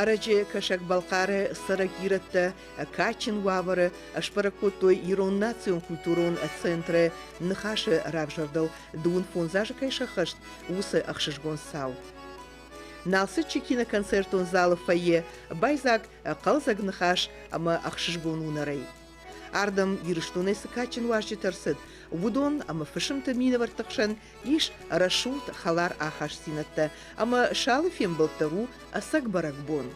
Араджи кашак балкары сырак иратта качин вавары ашпаракотой ирон национ культурон центре нахаши равжардал дун фонзажа кайшахашт усы ахшишгон сау. Налсы чекина концертон залы фойе байзак қалзаг нахаш ама ахшишгон унарай. Ардам ирыштуны сыкачин важжи тарсыд. Вудон ама фышымты минавар тақшан иш рашут халар ахаш синатта, ама шалы фем болтару асак баракбон.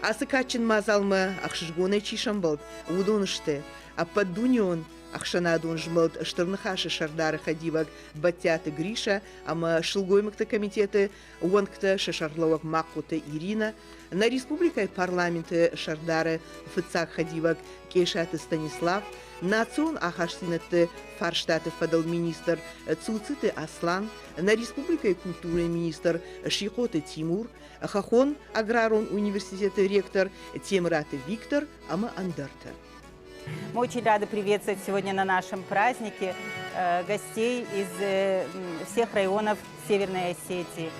Асыкачин мазалма ахшишгоны чишам болт, вудон ішті, а под дунион ахшанадун жмылт штырнахаши шардары хадивак батяты Гриша, ама шылгоймыкты комитеты уанкты шашарловак маккуты Ирина, на республикай парламенты шардары фыцак хадивак Кешаты Станислав, национ ахашсинатты фарштаты фадал министр Цуциты Аслан, на республикай культуры министр Шихоты Тимур, хахон аграрон университета ректор Темраты Виктор, ама Андарта. Мы очень рады приветствовать сегодня на нашем празднике гостей из всех районов Северной Осетии.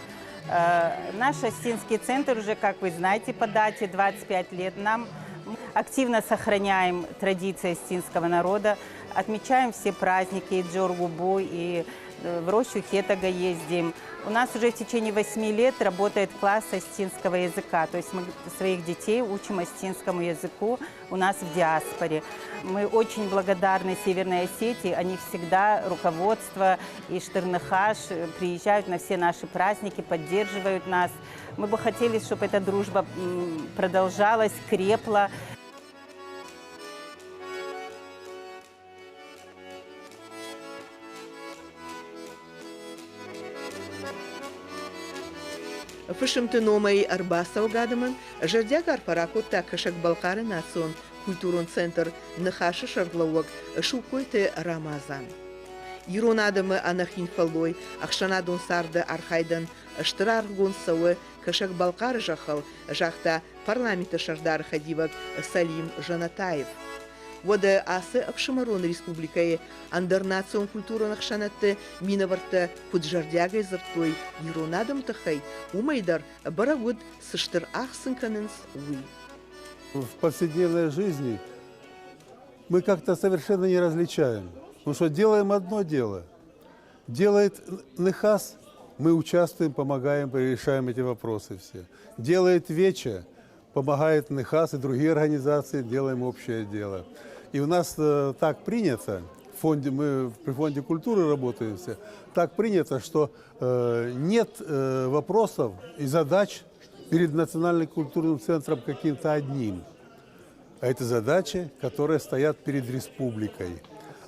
Наш Осетинский центр уже, как вы знаете, по дате 25 лет нам. Активно сохраняем традиции осетинского народа, отмечаем все праздники, и Джоргубу, и в рощу Хетага ездим. У нас уже в течение 8 лет работает класс осетинского языка, то есть мы своих детей учим осетинскому языку у нас в диаспоре. Мы очень благодарны Северной Осетии, они всегда, руководство и Штырныхаш, приезжают на все наши праздники, поддерживают нас. Мы бы хотели, чтобы эта дружба продолжалась, крепла. Фышымты номай Арбасов гадамын, жардягар паракутта кашак балкары национ культурон центр нахаши шардлауак шукойты Рамазан. Ирон адамы анахин фалой, ахшанадун сарды архайдан штыраргун сауы кашак балкары жахал, жахта парламенты шардар хадивак Салим Жанатаев. Вода асы Акшамарон республикае андернацион культурон ахшанатты минаварта пуджардягай зартой иронадам тахай умайдар барагуд сыштыр ахсынканынс уи. В повседневной жизни мы как-то совершенно не различаем. Потому что делаем одно дело. Делает Нехас, мы участвуем, помогаем, решаем эти вопросы все. Делает Веча, помогает Нехас и другие организации, делаем общее дело. И у нас так принято, мы при фонде культуры работаем все, так принято, что нет вопросов и задач перед Национальным культурным центром каким-то одним. А это задачи, которые стоят перед республикой.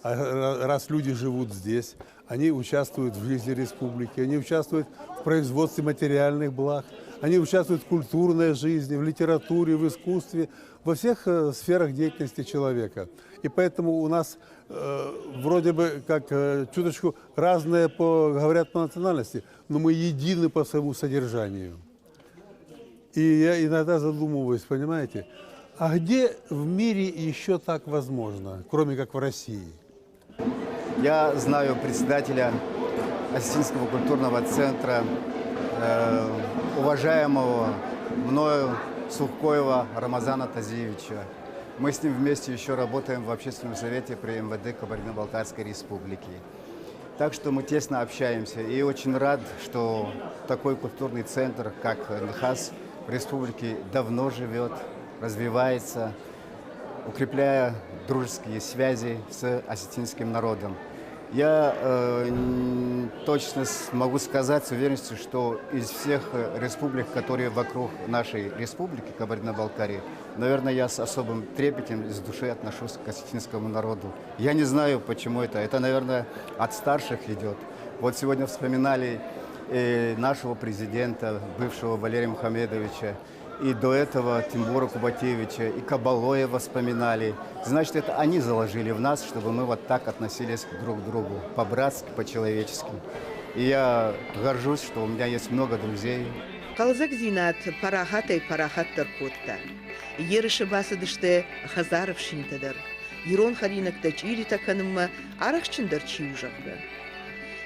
А раз люди живут здесь, они участвуют в жизни республики, они участвуют в производстве материальных благ, они участвуют в культурной жизни, в литературе, в искусстве, во всех сферах деятельности человека. И поэтому у нас вроде бы как чуточку разные говорят по национальности, но мы едины по своему содержанию. И я иногда задумываюсь, понимаете, а где в мире еще так возможно, кроме как в России? Я знаю председателя Осетинского культурного центра, уважаемого мною Сухкоева Рамазана Тазиевича. Мы с ним вместе еще работаем в общественном совете при МВД Кабардино-Балкарской республики. Так что мы тесно общаемся. И очень рад, что такой культурный центр, как Нехас, в республике давно живет, развивается, укрепляя дружеские связи с осетинским народом. Я точно могу сказать с уверенностью, что из всех республик, которые вокруг нашей республики, Кабардино-Балкарии, наверное, я с особым трепетом и с души отношусь к осетинскому народу. Я не знаю, почему это. Это, наверное, от старших идет. Вот сегодня вспоминали нашего президента, бывшего Валерия Мухамедовича, и до этого Тимура Кубатевича, и Кабалоева вспоминали. Значит, это они заложили в нас, чтобы мы вот так относились друг к другу, по-братски, по-человечески. И я горжусь, что у меня есть много друзей. Қалзак зинат парахатай парахаттар котта. Еріші басыдышты Хазаров шинтадар. Ирон харинакта чири таканымма арахчындар чиужақды.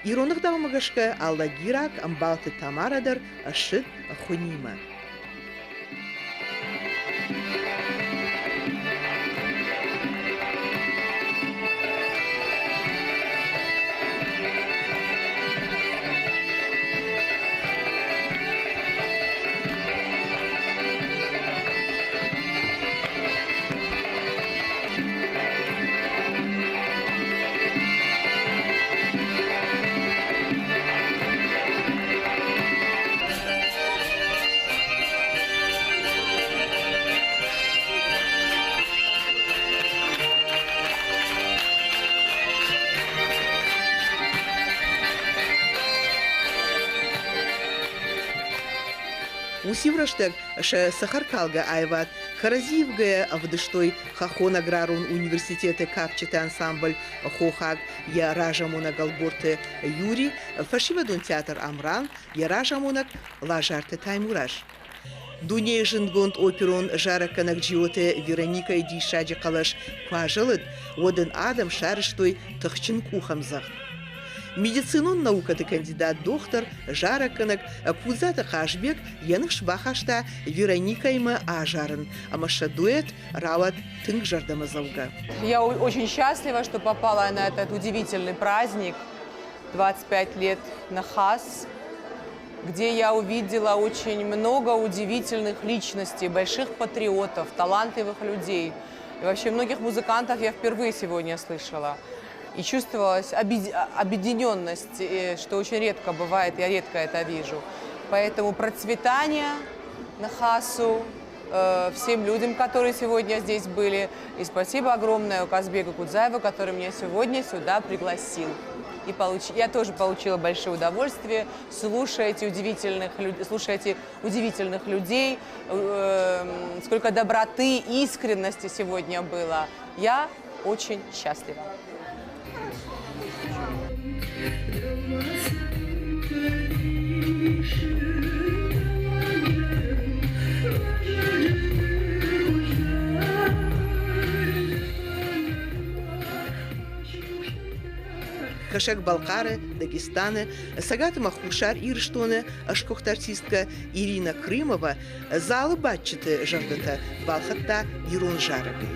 Иронық дағымығышқы алла гирак амбалты тамарадар ашыт хунима. Усивраштег ше Сахаркалга айват Харазиевгая вдыштой Хахон аграрун университеты капчите ансамбль Хохаг я ражамуна Галборте Юрий фашивадун театр Амран я ражамунак Лажарте Таймураш. Дуне жингонд оперон жараканак джиоте Вероника иди шаджи калаш кважылыд одын адам шарыштой тахчин кухамзах. Медицинон наукаты кандидат доктор жараканак пузата хашбек яных шбахашта Вероника има ажарын, амаша дуэт рават тынг жардамазауга. Я очень счастлива, что попала на этот удивительный праздник 25 лет Нахас, где я увидела очень много удивительных личностей, больших патриотов, талантливых людей. И вообще многих музыкантов я впервые сегодня слышала. И чувствовалась объединенность, что очень редко бывает, я редко это вижу. Поэтому процветание Нахасу, всем людям, которые сегодня здесь были. И спасибо огромное Казбеку Кудзаеву, который меня сегодня сюда пригласил. И я тоже получила большое удовольствие, слушая этих удивительных людей, сколько доброты, искренности сегодня было. Я очень счастлива. Кашек Балкары, Дагестаны, Сагата Махушар Ирштоны, ашкохт артистка Ирина Крымова, залы батчыты жардата Балхатта Ирон Жарагы.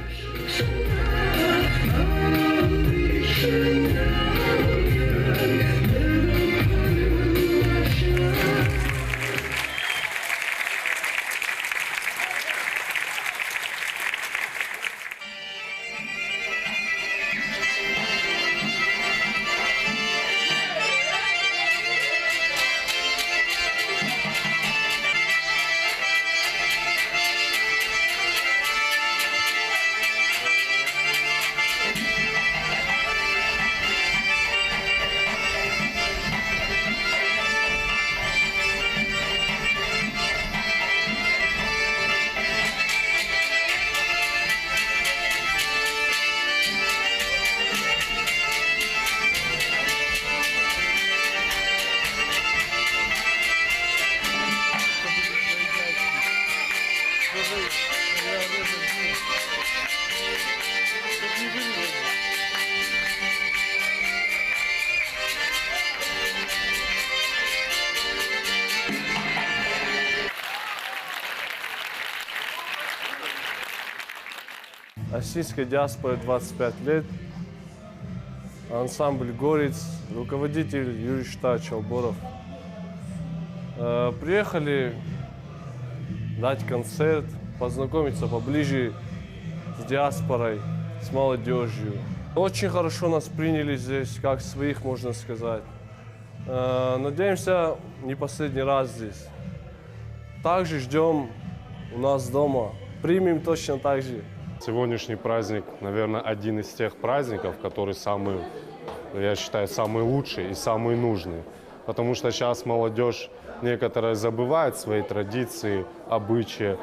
Осетинской диаспоре 25 лет. Ансамбль «Горец», руководитель Юрий Чалборов. Приехали дать концерт, познакомиться поближе с диаспорой, с молодежью. Очень хорошо нас приняли здесь, как своих, можно сказать. Надеемся, не последний раз здесь. Также ждем у нас дома. Примем точно так же. Сегодняшний праздник, наверное, один из тех праздников, который самый, я считаю, самый лучший и самый нужный. Потому что сейчас молодежь некоторая забывает свои традиции, обычаи.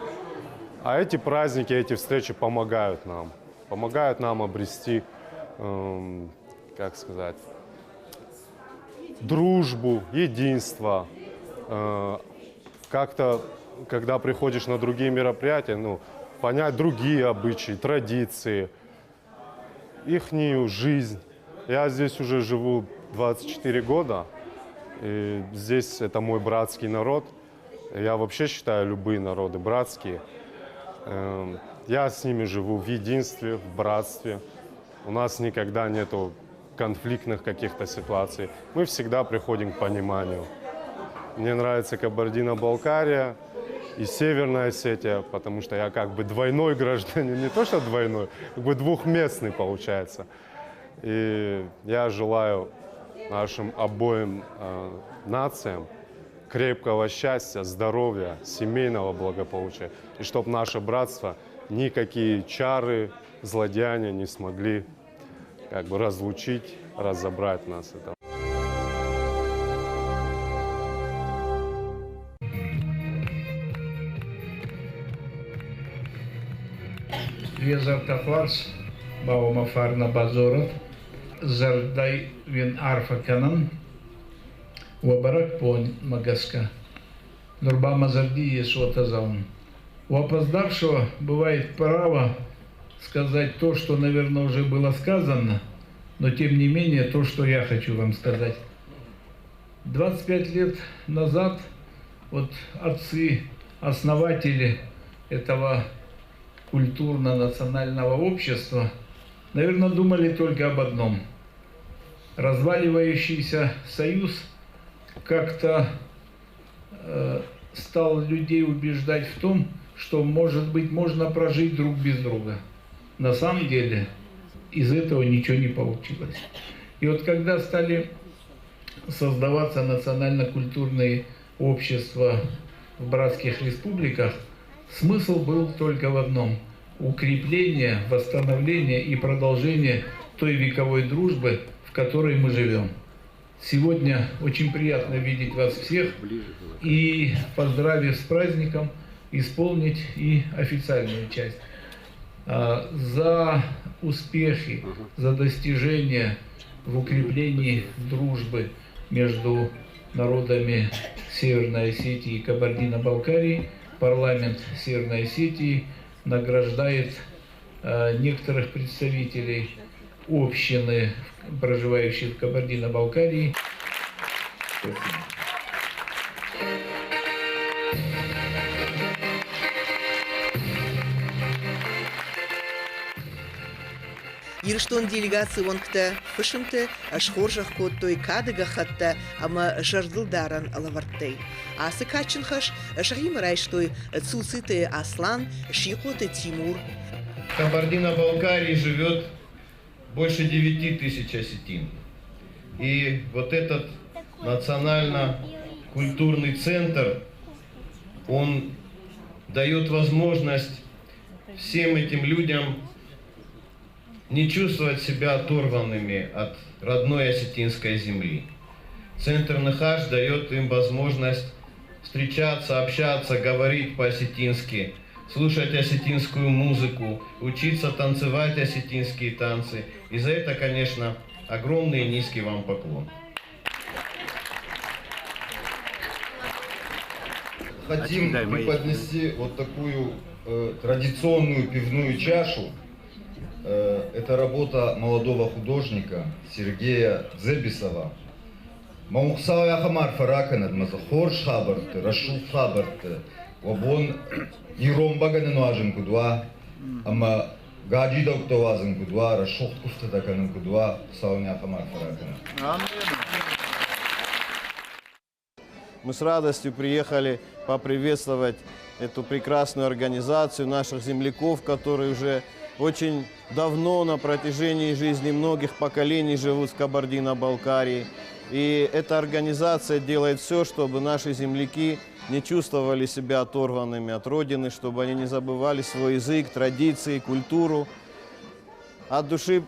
А эти праздники, эти встречи помогают нам обрести, как сказать, дружбу, единство. Как-то, когда приходишь на другие мероприятия, понять другие обычаи, традиции, ихнюю жизнь. Я здесь уже живу 24 года, и здесь это мой братский народ. Я вообще считаю любые народы братские. Я с ними живу в единстве, в братстве. У нас никогда нету конфликтных каких-то ситуаций. Мы всегда приходим к пониманию. Мне нравится Кабардино-Балкария и Северная Осетия, потому что я как бы двойной гражданин, не то что двойной, как бы двухместный получается. И я желаю нашим обоим нациям крепкого счастья, здоровья, семейного благополучия. И чтобы наше братство, никакие чары, злодеяния не смогли как бы разлучить, разобрать нас. Везартахварс, Баумафарна Базоров, Зардай Вин Арфаканан, Вабарак Пон Магаска, Нурба Мазарди Есуатазаун. У опоздавшего бывает право сказать то, что, наверное, уже было сказано, но тем не менее то, что я хочу вам сказать. 25 лет назад вот отцы, основатели этого культурно-национального общества, наверное, думали только об одном. Разваливающийся союз как-то стал людей убеждать в том, что, может быть, можно прожить друг без друга. На самом деле из этого ничего не получилось. И вот когда стали создаваться национально-культурные общества в братских республиках, смысл был только в одном – укрепление, восстановление и продолжение той вековой дружбы, в которой мы живем. Сегодня очень приятно видеть вас всех и, поздравив с праздником, исполнить и официальную часть. За успехи, за достижения в укреплении дружбы между народами Северной Осетии и Кабардино-Балкарии парламент Северной Осетии награждает некоторых представителей общины, проживающих в Кабардино-Балкарии. Ирштон делегация вонкта фышымты шхоржах коттой кадыга хатта ама жардылдаран алаварттей. Асы качынхаш шахим райштой цуциты Аслан, Шикоты Тимур. В Кабардино-Балкарии живет больше 9000 осетин. И вот этот национально-культурный центр, он дает возможность всем этим людям не чувствовать себя оторванными от родной осетинской земли. Центр Нехаш дает им возможность встречаться, общаться, говорить по-осетински, слушать осетинскую музыку, учиться танцевать осетинские танцы. И за это, конечно, огромный и низкий вам поклон. Хотим преподнести вот такую традиционную пивную чашу. Это работа молодого художника Сергея Дзебисова. Маухсауя хамар фараканад мазахор шабарт, рашу шабарт, вабон иромбаганен важен кудва, ама гаджи доктовазен кудва, рашухт куфтатаканен кудва, сауня хамар фараканад. Мы с радостью приехали поприветствовать эту прекрасную организацию наших земляков, которые уже очень давно на протяжении жизни многих поколений живут в Кабардино-Балкарии. И эта организация делает все, чтобы наши земляки не чувствовали себя оторванными от родины, чтобы они не забывали свой язык, традиции, культуру. От души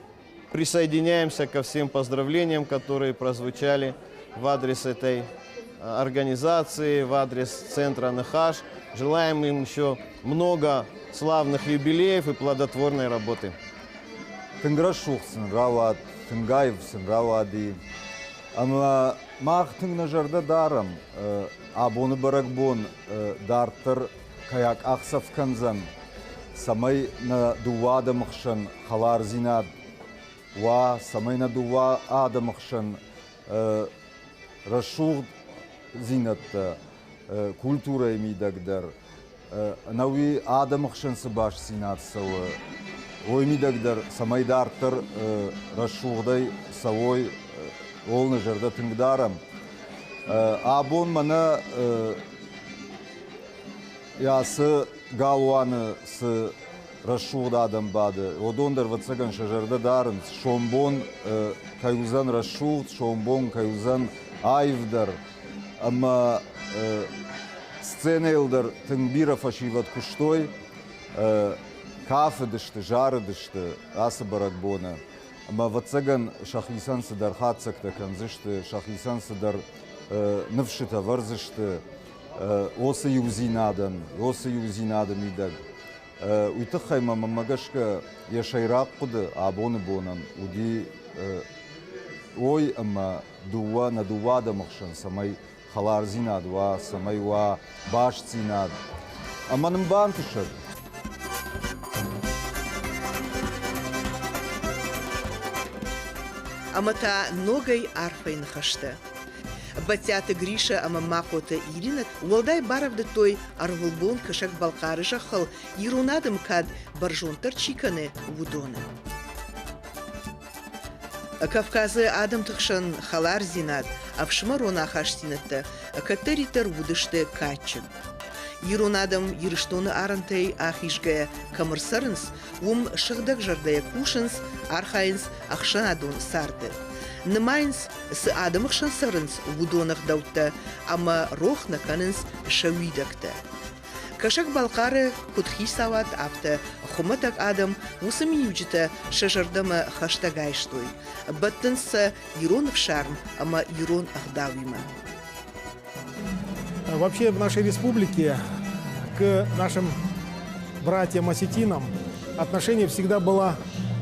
присоединяемся ко всем поздравлениям, которые прозвучали в адрес этой организации, в адрес центра Нехаш. Желаем им еще много славных юбилеев и плодотворной работы. Тынграшух сынрават, тынгаев сынравади. Ама мах тынгнажарда дарам, абоны баракбон дартыр каяк ахсав канзан. Самай на дува адамахшан халар зинад. Ва самай на дува адамахшан рашух зинатта культура имидагдар. Науи адамахшан сабаш синат сава. Ой мидагдар самай дартыр рашухдай савой олны жарда тынгдарам. Абон мана ясы галуаны с рашухда адам бады. Одондар вацаган шажарда дарын. Шомбон каюзан рашух, шомбон каюзан айвдар. Ама сцена елдар тынгбира фашиват куштой. Кафе дышты, жары дышты, асы баракбона. Ама вацаган шахисан садар хатсакта канзышты, шахисан садар нывшыта варзышты, осы юзинадан идаг. уйтыхайма мамагашка яшайрак куды абоны бонан уди ой ама дуа на дуада махшан самай халар зинад ва самай ва баш зинад аманым бантышад. Амата ногой арфой нахашта. Батята Гриша ама махота Ирина Лолдай баравды той арвылбон кышак балқары жақыл ирунадым кад баржонтар чиканы вудоны. Кавказы адам тұқшын халар зинад, авшымар она хаштинатты, катаритар вудышты качын. Ирунадым ирыштоны арантай ахишгая камырсарынс, шығдақ жардая кушынс, архайынс ақшанадон сарды. Нымайынс с адамықшын сарынс вудонық даутта, ама рох наканынс шауидакта. Кашак балқары кутхи сават апта, хуматак адам усами юджита шажардама хаштагайштой. Баттынса иронов шарм, ама ирон ахдавима. Вообще в нашей республике к нашим братьям-осетинам отношение всегда было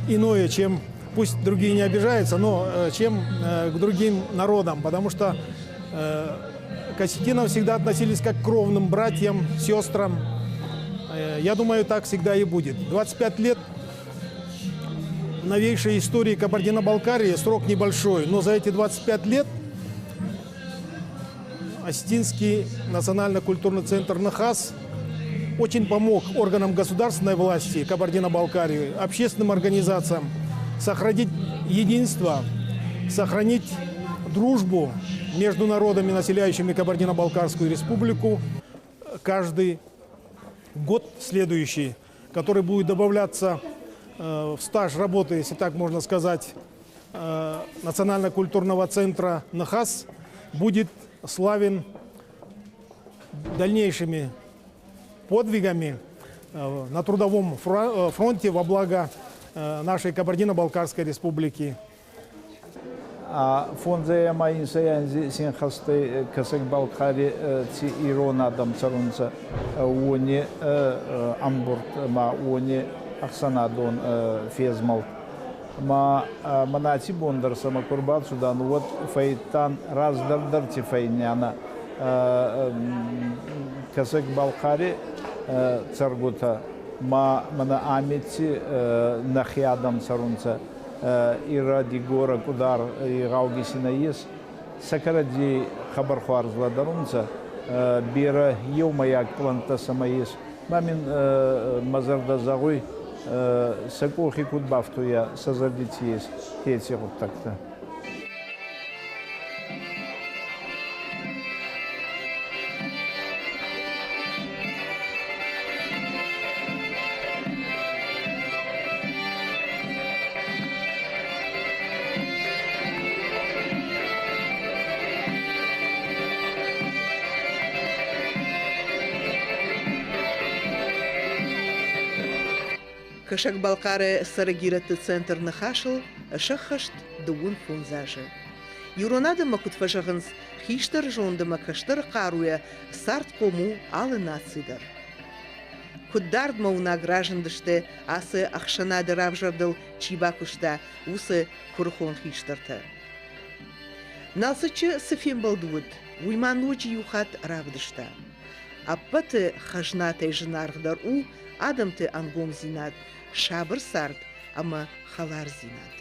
иное, чем, пусть другие не обижаются, но чем к другим народам, потому что к осетинам всегда относились как к кровным братьям, сестрам. Я думаю, так всегда и будет. 25 лет новейшей истории Кабардино-Балкарии, срок небольшой, но за эти 25 лет Осетинский национально-культурный центр «Нахас» очень помог органам государственной власти Кабардино-Балкарии, общественным организациям сохранить единство, сохранить дружбу между народами, населяющими Кабардино-Балкарскую республику. Каждый год следующий, который будет добавляться в стаж работы, если так можно сказать, Национально-культурного центра «Нахас», будет славен дальнейшими подвигами на трудовом фронте во благо нашей Кабардино-Балкарской республики. Фонзея Майнсаянзи Синхасты Касак-Балкари Ци Ирона Дамцарунца Уони Амбурт Ма Уони Ахсанадон Фезмал Ма Манати Бондар Самакурбат Судан вот Фейтан Раздардарти Фейняна Касак-Балкари Царгута Ма Мана Амити Нахиадам Царунца Ира Дигора Кудар и Гауги Синаис Сакаради Хабархуар Зладарунца Бира Еумаяк Планта Самаис Мамин Мазарда Загуй Сакухи Кудбафтуя Сазардитиес Хети вот так-то. Кашак балқары сарагираты центр нахашыл, шахашт дуун фунзажы. Юронады макутфажағынс, хиштар жонды макаштар қаруя сарт кому алы нацидар. Куддард мауна граждандышты асы ақшанады равжардыл чибакушта усы курхон хиштарты. Налсычы сыфен балдуыд, уйман ночи юхат равдышта. Аппаты хажнатай жынарғдар адамты ангом зинад, шабыр сарт, ама халар зинад.